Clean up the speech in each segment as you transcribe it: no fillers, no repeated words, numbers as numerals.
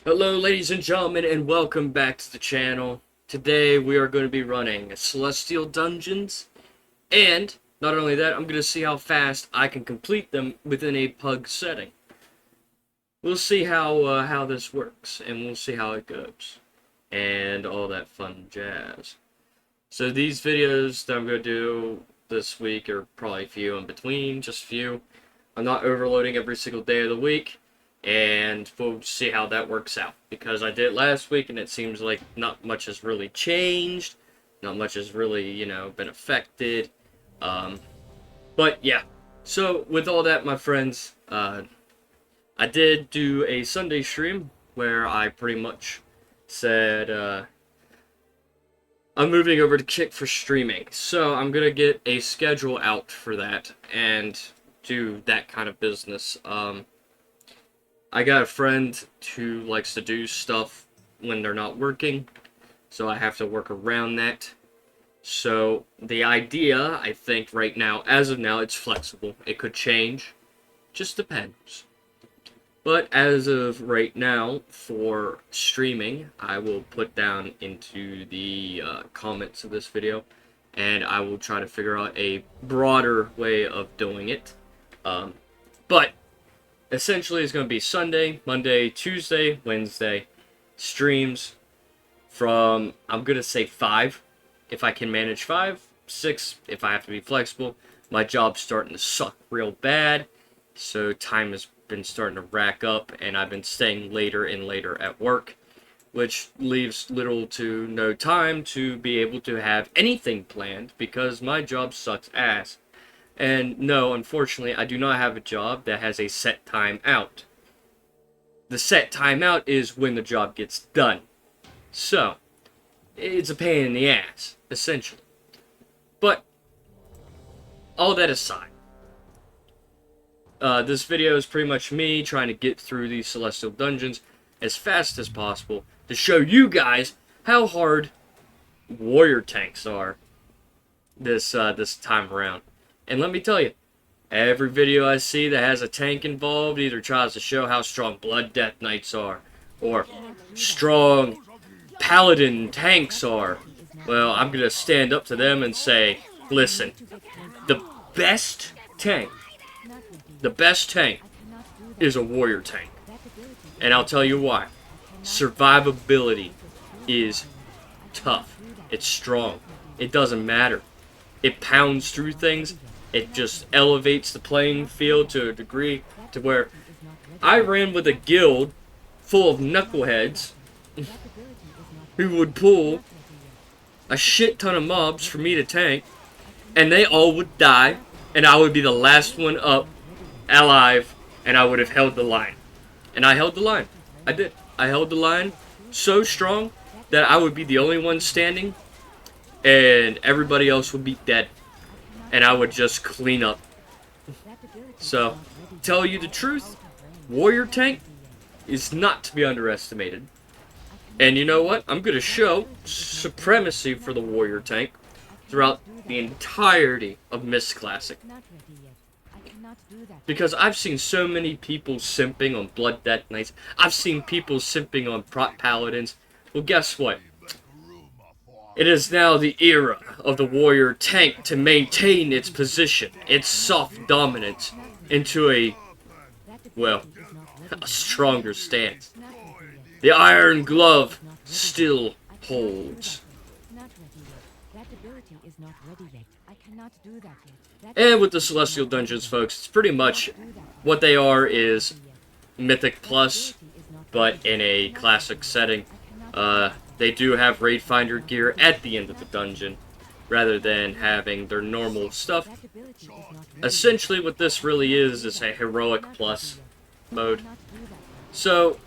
Hello ladies and gentlemen, and welcome back to the channel. Today we are going to be running Celestial Dungeons, and not only that, I'm going to see how fast I can complete them within a pug setting. We'll see how this works, and we'll see how it goes, and all that fun jazz. So these videos that I'm going to do this week are probably few in between, just few. I'm not overloading every single day of the week. And we'll see how that works out, because I did it last week and it seems like not much has really changed, not much has really, been affected. But yeah, so with all that, my friends, I did do a Sunday stream where I pretty much said I'm moving over to Kick for streaming, so I'm gonna get a schedule out for that and do that kind of business. I got a friend who likes to do stuff when they're not working, so I have to work around that. So the idea, I think right now, as of now, it's flexible. It could change, just depends. But as of right now, for streaming, I will put down into the comments of this video, and I will try to figure out a broader way of doing it. But essentially, it's going to be Sunday, Monday, Tuesday, Wednesday streams from, I'm going to say 5, if I can manage 5, 6, if I have to be flexible. My job's starting to suck real bad, so time has been starting to rack up, and I've been staying later and later at work, which leaves little to no time to be able to have anything planned, because my job sucks ass. And no, unfortunately, I do not have a job that has a set time out. The set time out is when the job gets done. So, it's a pain in the ass, essentially. But, all that aside, this video is pretty much me trying to get through these Celestial Dungeons as fast as possible to show you guys how hard warrior tanks are this time around. And let me tell you, every video I see that has a tank involved either tries to show how strong Blood Death Knights are, or strong Paladin tanks are. Well, I'm going to stand up to them and say, listen, the best tank is a warrior tank. And I'll tell you why. Survivability is tough. It's strong. It doesn't matter. It pounds through things. It just elevates the playing field to a degree to where I ran with a guild full of knuckleheads who would pull a shit ton of mobs for me to tank, and they all would die, and I would be the last one up alive, and I would have held the line. And I held the line. I did. I held the line so strong that I would be the only one standing, and everybody else would be dead. And I would just clean up. So, tell you the truth, warrior tank is not to be underestimated. And you know what? I'm going to show supremacy for the warrior tank throughout the entirety of Mist Classic. Because I've seen so many people simping on Blood Death Knights. I've seen people simping on Paladins. Well, guess what? It is now the era of the warrior tank to maintain its position, its soft dominance, into a stronger stance. The iron glove still holds. And with the Celestial Dungeons, folks, it's pretty much what they are is Mythic Plus, but in a classic setting. They do have Raid Finder gear at the end of the dungeon, rather than having their normal stuff. Essentially, what this really is a Heroic Plus mode. So,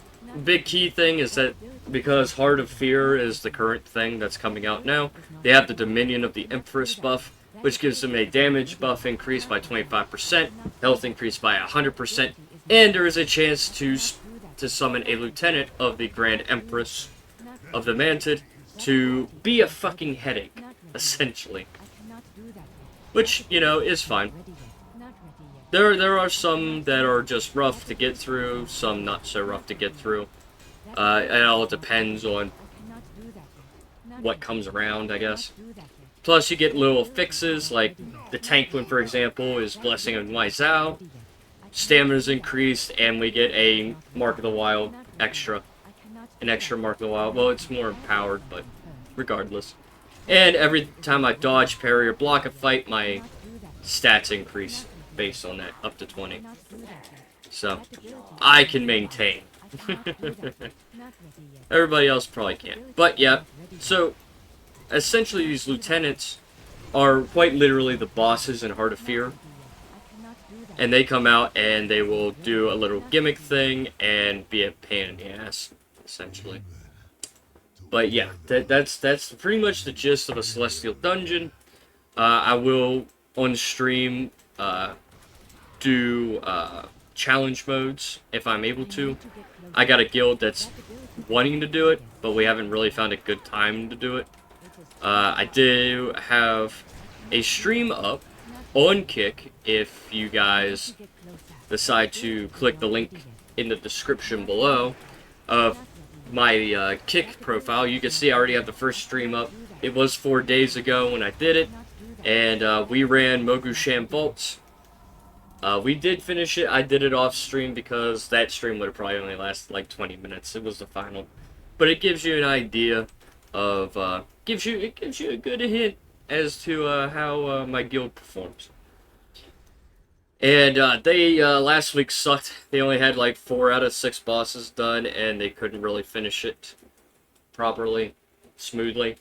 big key thing is that because Heart of Fear is the current thing that's coming out now, they have the Dominion of the Empress buff, which gives them a damage buff increase by 25%, health increase by 100%, and there is a chance to summon a Lieutenant of the Grand Empress of the Mantid to be a fucking headache, essentially. Which, is fine. There are some that are just rough to get through, some not so rough to get through. It all depends on what comes around, I guess. Plus, you get little fixes, like the tank one, for example, is Blessing of Maizao. Stamina's increased, and we get a Mark of the Wild extra. An extra Mark of the Wild. Well, it's more empowered, but regardless. And every time I dodge, parry, or block a fight, my stats increase based on that, up to 20. So, I can maintain. Everybody else probably can't. But, yeah. So, essentially, these lieutenants are quite literally the bosses in Heart of Fear. And they come out and they will do a little gimmick thing and be a pain in the ass, essentially. But yeah, that's pretty much the gist of a Celestial Dungeon. I will, on stream, do challenge modes if I'm able to. I got a guild that's wanting to do it, but we haven't really found a good time to do it. I do have a stream up on Kick if you guys decide to click the link in the description below of my Kick profile. You can see I already have the first stream up. It was 4 days ago when I did it, and we ran Mogu-Sham Vaults. We did finish it. I did it off stream because that stream would have probably only lasted like 20 minutes. It was the final, but it gives you an idea of it gives you a good hint as to how my guild performs. And they last week sucked. They only had like 4 out of 6 bosses done, and they couldn't really finish it properly, smoothly.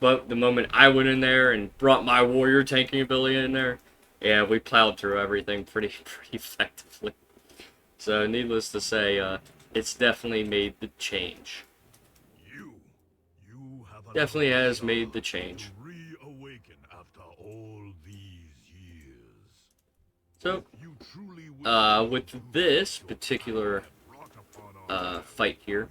But the moment I went in there and brought my warrior tanking ability in there, yeah, we plowed through everything pretty effectively. So needless to say, it's definitely made the change. Definitely has made the change. So, with this particular fight here,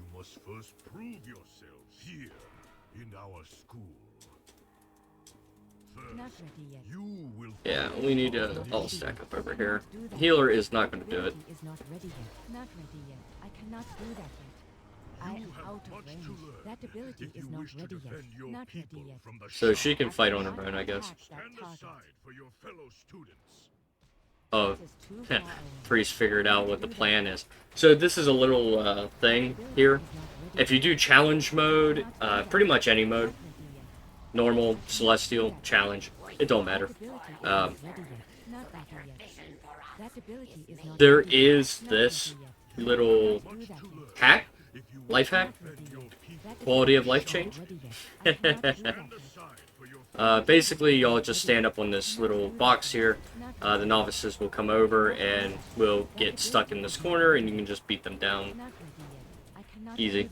yeah, we need to all stack up over here. Healer is not going to do it. So she can fight on her own, I guess. Oh, Priest figured out what the plan is. So this is a little thing here. If you do challenge mode, pretty much any mode, normal, celestial, challenge, it don't matter. There is this little hack, life hack, quality of life change. Basically, y'all just stand up on this little box here. The novices will come over and will get stuck in this corner, and you can just beat them down. Easy.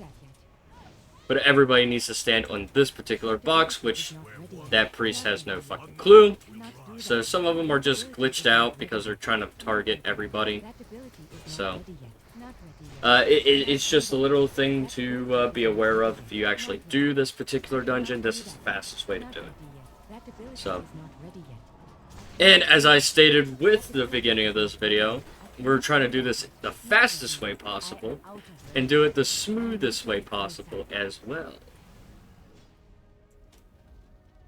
But everybody needs to stand on this particular box, which that priest has no fucking clue. So some of them are just glitched out because they're trying to target everybody. So it's just a little thing to be aware of. If you actually do this particular dungeon, this is the fastest way to do it. So, and as I stated with the beginning of this video, we're trying to do this the fastest way possible and do it the smoothest way possible as well.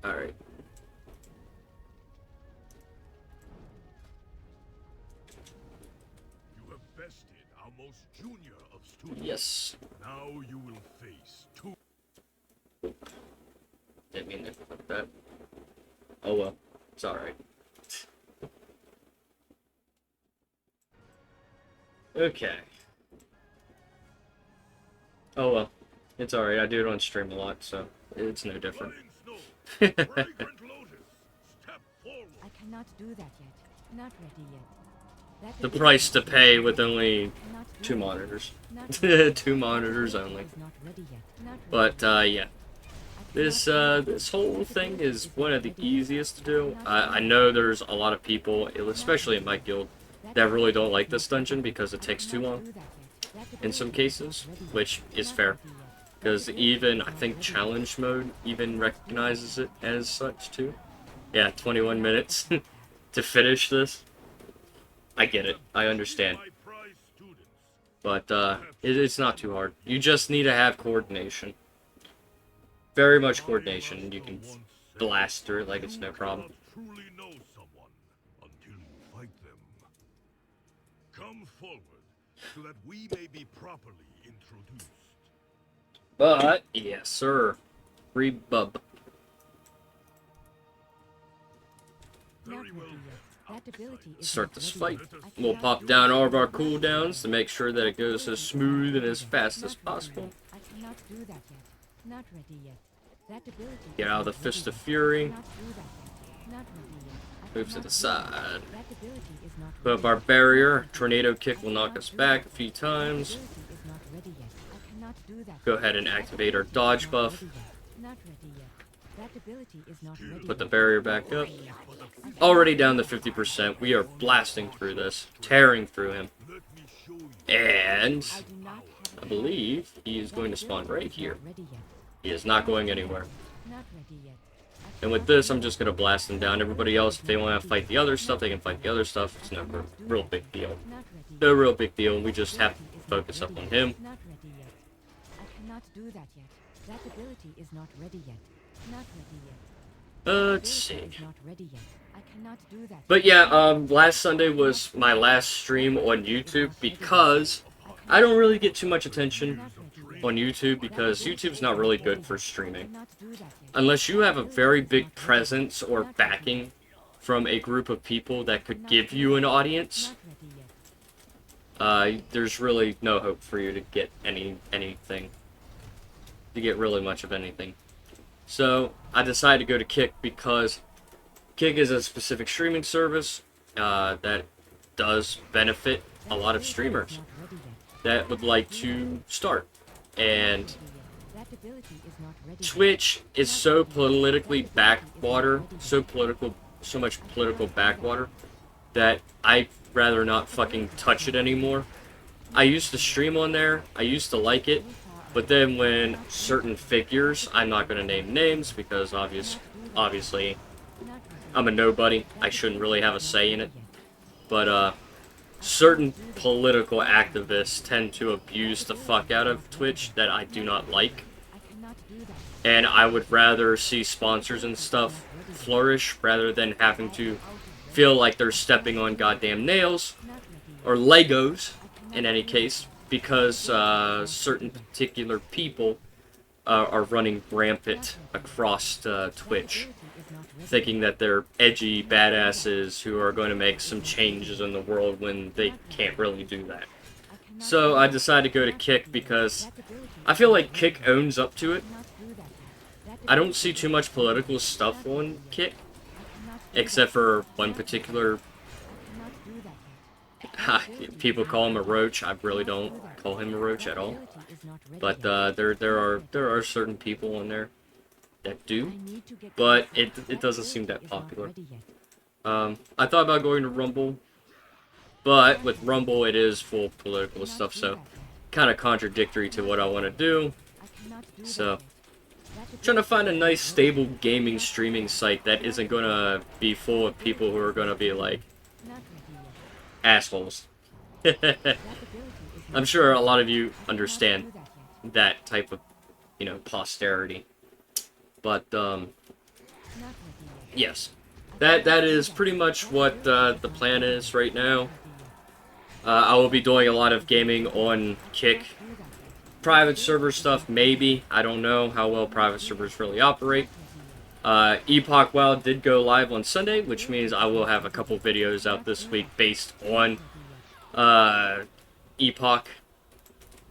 Alright. You have bested our most junior of students. Yes. Now you will face 2. Didn't mean to put that. Oh well. It's alright. Okay. Oh well. It's alright. I do it on stream a lot, so it's no different. I cannot do that yet. Not ready yet. The price to pay with only 2 monitors. 2 monitors only. But yeah. This whole thing is one of the easiest to do. I know there's a lot of people, especially in my guild, that really don't like this dungeon because it takes too long in some cases, which is fair. Because even, I think, challenge mode even recognizes it as such too. Yeah, 21 minutes to finish this. I get it. I understand. my prize students. But it's not too hard. You just need to have coordination. Very much coordination. You can blast through it like it's no problem. Truly know someone until you fight them. Come forward so that we may be properly introduced. But yes, sir. Free bub. Very well. That ability is Start not this ready fight. yet. We'll pop down all of our cooldowns to make sure that it goes as smooth and as fast as possible. I cannot do that yet. Not ready yet. That ability Get is out of the not Fist ready of yet. Fury. Not do that yet. Not ready yet. I Move to cannot the do side. that. That ability is not Put ready up our yet. barrier. Tornado kick will knock us back a few That times. ability is not ready yet. I cannot do that Go yet. ahead and That activate our ability is dodge not buff. ready yet. Not ready yet. That ability is not ready Put the yet. barrier back up. Already down to 50%. We are blasting through this. Tearing through him. Let me show you. And I do not have I believe he is going to spawn right here. not ready yet. He is not going anywhere. Not ready yet. And with this, I'm just going to blast them down. Everybody else, if they want to fight the other stuff, they can fight the other stuff. It's no real big deal. Not ready No real big deal. We just have to focus up on him. Not ready yet. I cannot do that yet. That ability is not ready yet. Not ready yet. Let's see. Is not ready yet. I cannot do that. But yeah, last Sunday was my last stream on YouTube because I don't really get too much attention on YouTube because YouTube's not really good for streaming. Cannot do that yet. Unless you have a very big presence or backing from a group of people that could give you an audience, Not ready yet. there's really no hope for you to get anything. To get really much of anything. So I decided to go to Kick because Kick is a specific streaming service that does benefit a lot of streamers Not ready yet. that would like to start. And That ability is not ready yet. Twitch is so politically backwater, so much political backwater, that I'd rather not fucking touch it anymore. I used to stream on there, I used to like it, but then when certain figures, I'm not going to name names because obviously I'm a nobody, I shouldn't really have a say in it, but certain political activists tend to abuse the fuck out of Twitch that I do not like. I cannot do that. And I would rather see sponsors and stuff flourish rather than having to feel like they're stepping on goddamn nails Not ready yet. or Legos in any case because certain particular people are running rampant across Twitch, thinking that they're edgy badasses who are going to make some changes in the world when they can't really do that. So I decided to go to Kick because I feel like Kick owns up to it. I don't see too much political stuff on Kick, except for one particular. People call him a roach. I really don't call him a roach at all. But there are certain people on there that do, but it doesn't seem that popular. I thought about going to Rumble, but with Rumble it is full of political stuff, so kind of contradictory to what I want to do. So trying to find a nice stable gaming streaming site that isn't gonna be full of people who are gonna be like assholes. I'm sure a lot of you understand that type of, posterity. But yes, that is pretty much what the plan is right now. I will be doing a lot of gaming on Kick. Private server stuff, maybe. I don't know how well private servers really operate. Epoch WoW did go live on Sunday, which means I will have a couple videos out this week based on Epoch.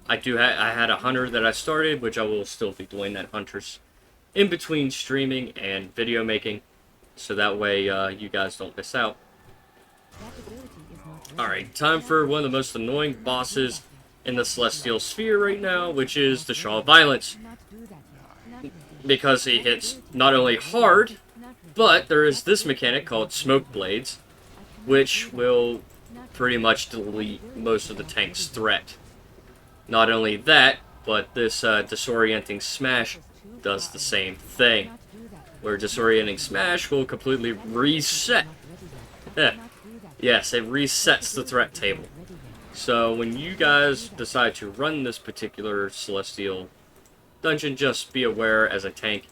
I had a hunter that I started, which I will still be doing that hunters in between streaming and video making, so that way you guys don't miss out. Alright, time for one of the most annoying bosses in the Celestial Sphere right now, which is the Shaw of Violence. Because he hits not only hard, but there is this mechanic called Smoke Blades, which will pretty much delete most of the tank's threat. Not only that, but this disorienting smash does the same thing, where disorienting smash will completely reset. Yes, it resets the threat table. So when you guys decide to run this particular Celestial dungeon, just be aware as a tank,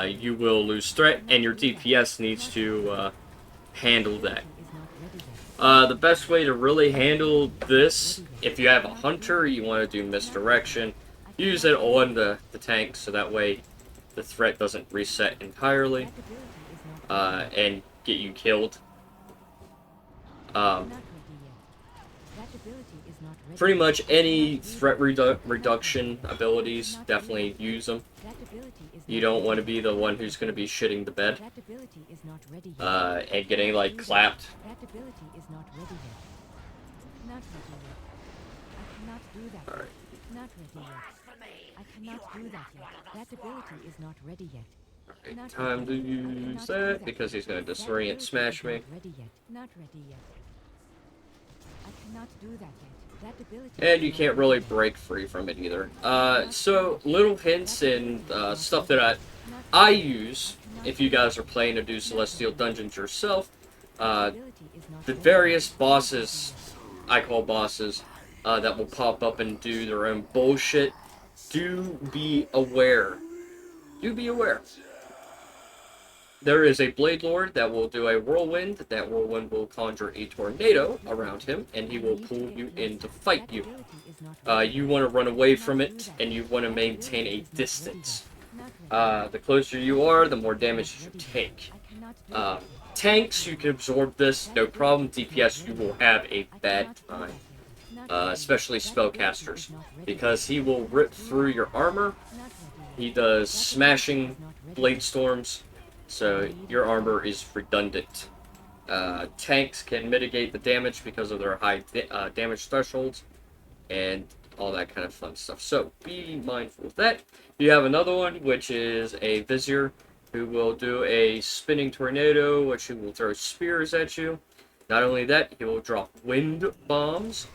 you will lose threat, and your DPS needs to handle that. The best way to really handle this, if you have a hunter, you want to do misdirection, use it on the tank so that way the threat doesn't reset entirely and get you killed. Pretty much any threat reduction abilities, definitely use them. You don't want to be the one who's going to be shitting the bed and getting like clapped. Alright. I cannot do that yet. That ability is not ready yet. Right, time to use that because he's going to disorient smash me. Not ready yet. I cannot do that yet. That ability And you can't really break free from it either. So little hints and stuff that I use if you guys are playing to do Celestial Dungeons yourself. The various bosses, I call bosses, that will pop up and do their own bullshit. Do be aware. Do be aware. There is a Blade Lord that will do a whirlwind. That whirlwind will conjure a tornado around him, and he will pull you in to fight you. You want to run away from it, and you want to maintain a distance. The closer you are, the more damage you take. Tanks, you can absorb this, no problem. DPS, you will have a bad time. Especially spellcasters, because he will rip through your armor. He does smashing blade storms, so your armor is redundant. Tanks can mitigate the damage because of their high damage thresholds and all that kind of fun stuff. So be mindful of that. You have another one, which is a Vizier, who will do a spinning tornado, which he will throw spears at you. Not only that, he will drop wind bombs.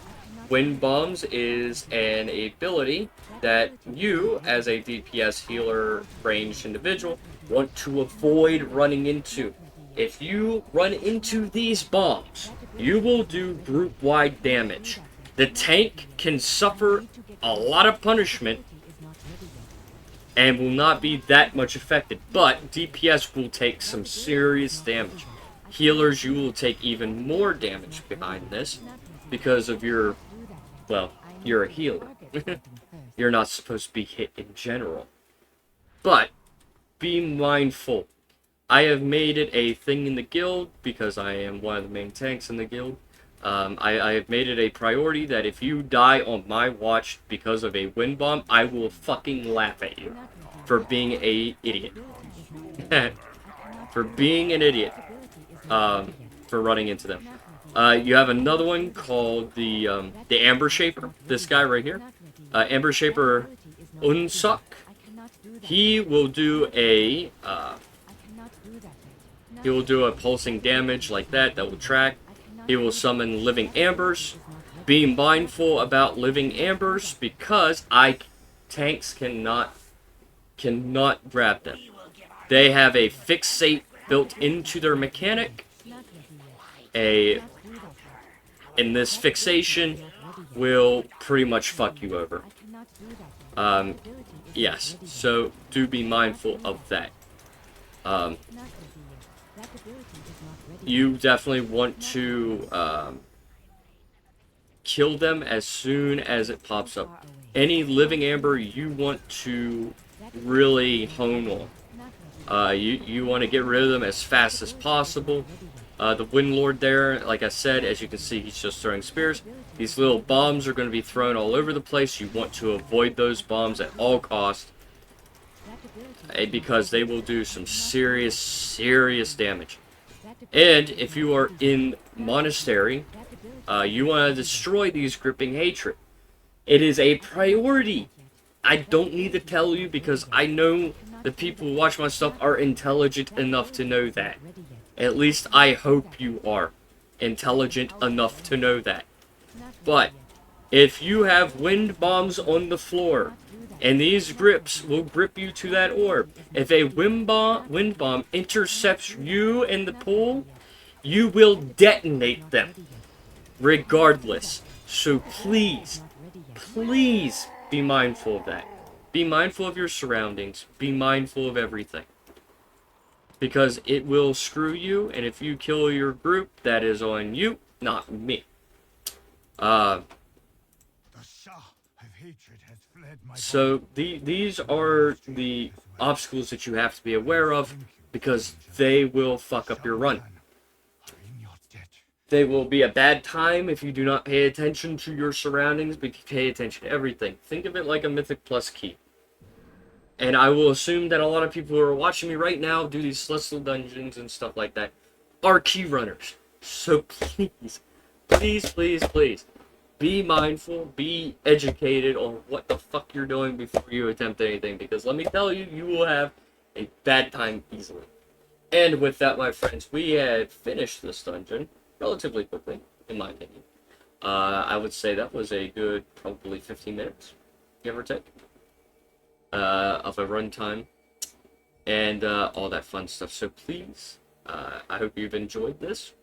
Wind bombs is an ability that you, as a DPS healer ranged individual, want to avoid running into. If you run into these bombs, you will do group-wide damage. The tank can suffer a lot of punishment and will not be that much affected, but DPS will take some serious damage. Healers, you will take even more damage behind this because of your, well, you're a healer. You're not supposed to be hit in general. But be mindful. I have made it a thing in the guild because I am one of the main tanks in the guild. I have made it a priority that if you die on my watch because of a wind bomb, I will fucking laugh at you for being a idiot. For being an idiot. For running into them. You have another one called the Amber Shaper. This guy right here. Amber Shaper Unsuk. He will do a pulsing damage like that will track. He will summon living ambers. Be mindful about living ambers because tanks cannot grab them. They have a fixate built into their mechanic. And this fixation will pretty much fuck you over. Yes, so do be mindful of that. You definitely want to kill them as soon as it pops up. Any living amber you want to really hone on. You want to get rid of them as fast as possible. The Wind Lord there, like I said, as you can see, he's just throwing spears. These little bombs are going to be thrown all over the place. You want to avoid those bombs at all costs because they will do some serious, serious damage. And if you are in Monastery, you want to destroy these gripping hatred. It is a priority. I don't need to tell you because I know the people who watch my stuff are intelligent enough to know that. At least I hope you are intelligent enough to know that. But if you have wind bombs on the floor, and these grips will grip you to that orb, if a wind bomb intercepts you in the pool, you will detonate them. Regardless. So The ability is please, not ready yet. please be mindful of that. Be mindful of your surroundings. Be mindful of everything. Because it will screw you, and if you kill your group, that is on you, not me. The Shah of hatred has fled my So body. these are the obstacles that you have to be aware of, because they will fuck up your run. Shado-pan are in your debt. They will be a bad time if you do not pay attention to your surroundings, but you pay attention to everything. Think of it like a Mythic Plus key. And I will assume that a lot of people who are watching me right now do these Celestial dungeons and stuff like that are key runners. So please, please, please, please, be mindful, be educated on what the fuck you're doing before you attempt anything. Because let me tell you, you will have a bad time easily. And with that, my friends, we had finished this dungeon relatively quickly, in my opinion. I would say that was a good, probably 15 minutes, give or take, of a runtime, and all that fun stuff. So please, I hope you've enjoyed this.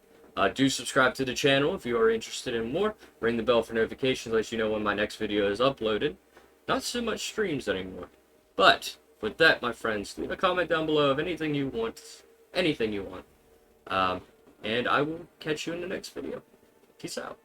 Do subscribe to the channel if you are interested in more. Ring the bell for notifications, let you know when my next video is uploaded. Not so much streams anymore. But with that, my friends, leave a comment down below of anything you want. Anything you want. And I will catch you in the next video. Peace out.